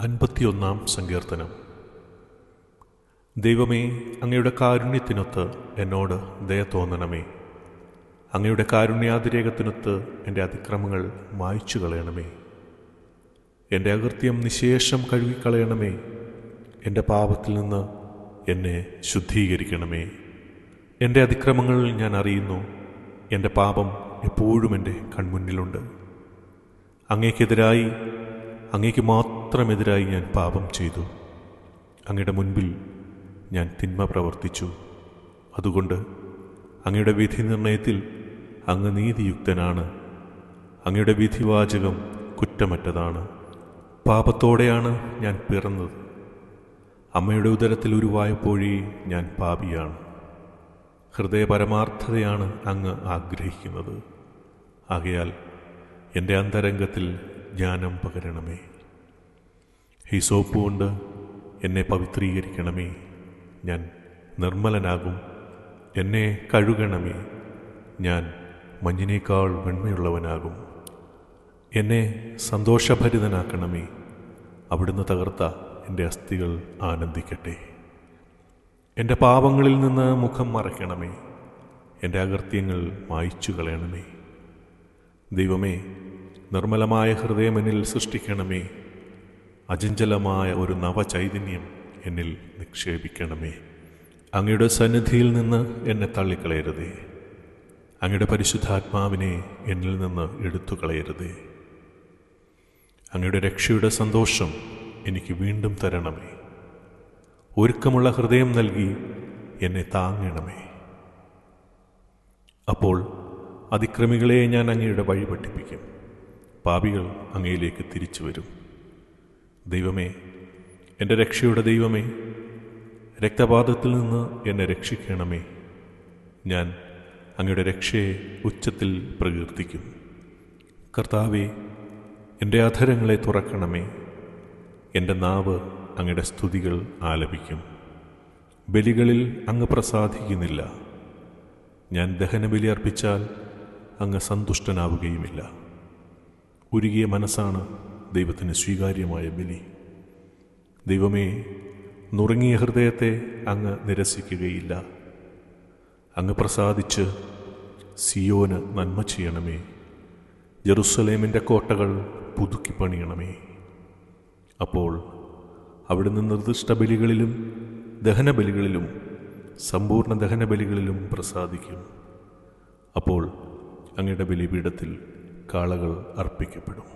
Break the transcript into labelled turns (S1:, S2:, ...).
S1: 51 സങ്കീർത്തനം. ദൈവമേ, അങ്ങയുടെ കാരുണ്യത്തിനൊത്ത് എന്നോട് ദയ തോന്നണമേ. അങ്ങയുടെ കാരുണ്യാതിരേകത്തിനൊത്ത് എൻ്റെ അതിക്രമങ്ങൾ മായ്ച്ചു കളയണമേ. എൻ്റെ അകൃത്യം നിശേഷം കഴുകിക്കളയണമേ. എൻ്റെ പാപത്തിൽ നിന്ന് എന്നെ ശുദ്ധീകരിക്കണമേ. എൻ്റെ അതിക്രമങ്ങൾ ഞാൻ അറിയുന്നു. എൻ്റെ പാപം എപ്പോഴും എൻ്റെ കൺമുന്നിലുണ്ട്. അങ്ങേക്ക് മാത്രമെതിരായി ഞാൻ പാപം ചെയ്തു. അങ്ങയുടെ മുൻപിൽ ഞാൻ തിന്മ പ്രവർത്തിച്ചു. അതുകൊണ്ട് അങ്ങയുടെ വിധി നിർണയത്തിൽ അങ്ങ് നീതിയുക്തനാണ്. അങ്ങയുടെ വിധിവാചകം കുറ്റമറ്റതാണ്. പാപത്തോടെയാണ് ഞാൻ പിറന്നത്. അമ്മയുടെ ഉദരത്തിൽ ഉരുവായപ്പോഴേ ഞാൻ പാപിയാണ്. ഹൃദയപരമാർത്ഥതയാണ് അങ്ങ് ആഗ്രഹിക്കുന്നത്. ആകയാൽ എൻ്റെ അന്തരംഗത്തിൽ ജ്ഞാനം പകരണമേ. ഹിസോപ്പ് കൊണ്ട് എന്നെ പവിത്രീകരിക്കണമേ. ഞാൻ നിർമ്മലനാകും. എന്നെ കഴുകണമേ. ഞാൻ മഞ്ഞിനേക്കാൾ വെണ്മയുള്ളവനാകും. എന്നെ സന്തോഷഭരിതനാക്കണമേ. അവിടുന്ന് തകർത്ത എൻ്റെ അസ്ഥികൾ ആനന്ദിക്കട്ടെ. എൻ്റെ പാപങ്ങളിൽ നിന്ന് മുഖം മറയ്ക്കണമേ. എൻ്റെ അകൃത്യങ്ങൾ മായ്ച്ചു കളയണമേ. ദൈവമേ, നിർമ്മലമായ ഹൃദയം എന്നിൽ സൃഷ്ടിക്കണമേ. അചഞ്ചലമായ ഒരു നവചൈതന്യം എന്നിൽ നിക്ഷേപിക്കണമേ. അങ്ങയുടെ സന്നിധിയിൽ നിന്ന് എന്നെ തള്ളിക്കളയരുതേ. അങ്ങയുടെ പരിശുദ്ധാത്മാവിനെ എന്നിൽ നിന്ന് എടുത്തു കളയരുതേ. അങ്ങയുടെ രക്ഷയുടെ സന്തോഷം എനിക്ക് വീണ്ടും തരണമേ. ഒരുക്കമുള്ള ഹൃദയം നൽകി എന്നെ താങ്ങണമേ. അപ്പോൾ അതിക്രമികളെ ഞാൻ അങ്ങയുടെ വഴി പഠിപ്പിക്കും. പാപികൾ അങ്ങയിലേക്ക് തിരിച്ചു വരും. ദൈവമേ, എൻ്റെ രക്ഷയുടെ ദൈവമേ, രക്തപാതത്തിൽ നിന്ന് എന്നെ രക്ഷിക്കണമേ. ഞാൻ അങ്ങയുടെ രക്ഷയെ ഉച്ചത്തിൽ പ്രകീർത്തിക്കും. കർത്താവേ, എൻ്റെ അധരങ്ങളെ തുറക്കണമേ. എൻ്റെ നാവ് അങ്ങയുടെ സ്തുതികൾ ആലപിക്കും. ബലികളിൽ അങ്ങ് പ്രസാദിക്കുന്നില്ല. ഞാൻ ദഹനബലി അർപ്പിച്ചാൽ അങ്ങ് സന്തുഷ്ടനാവുകയുമില്ല. ഉരുകിയ മനസ്സാണ് ദൈവത്തിന് സ്വീകാര്യമായ ബലി. ദൈവമേ, നുറുങ്ങിയ ഹൃദയത്തെ അങ്ങ് നിരസിക്കുകയില്ല. അങ്ങ് പ്രസാദിച്ച് സിയോന് നന്മ ചെയ്യണമേ. ജെറുസലേമിൻ്റെ കോട്ടകൾ പുതുക്കി പണിയണമേ. അപ്പോൾ അവിടുന്ന് നിർദ്ദിഷ്ട ബലികളിലും ദഹനബലികളിലും സമ്പൂർണ്ണ ദഹനബലികളിലും പ്രസാദിക്കും. അപ്പോൾ അങ്ങയുടെ ബലിപീഠത്തിൽ കാളകൾ അർപ്പിക്കപ്പെടും.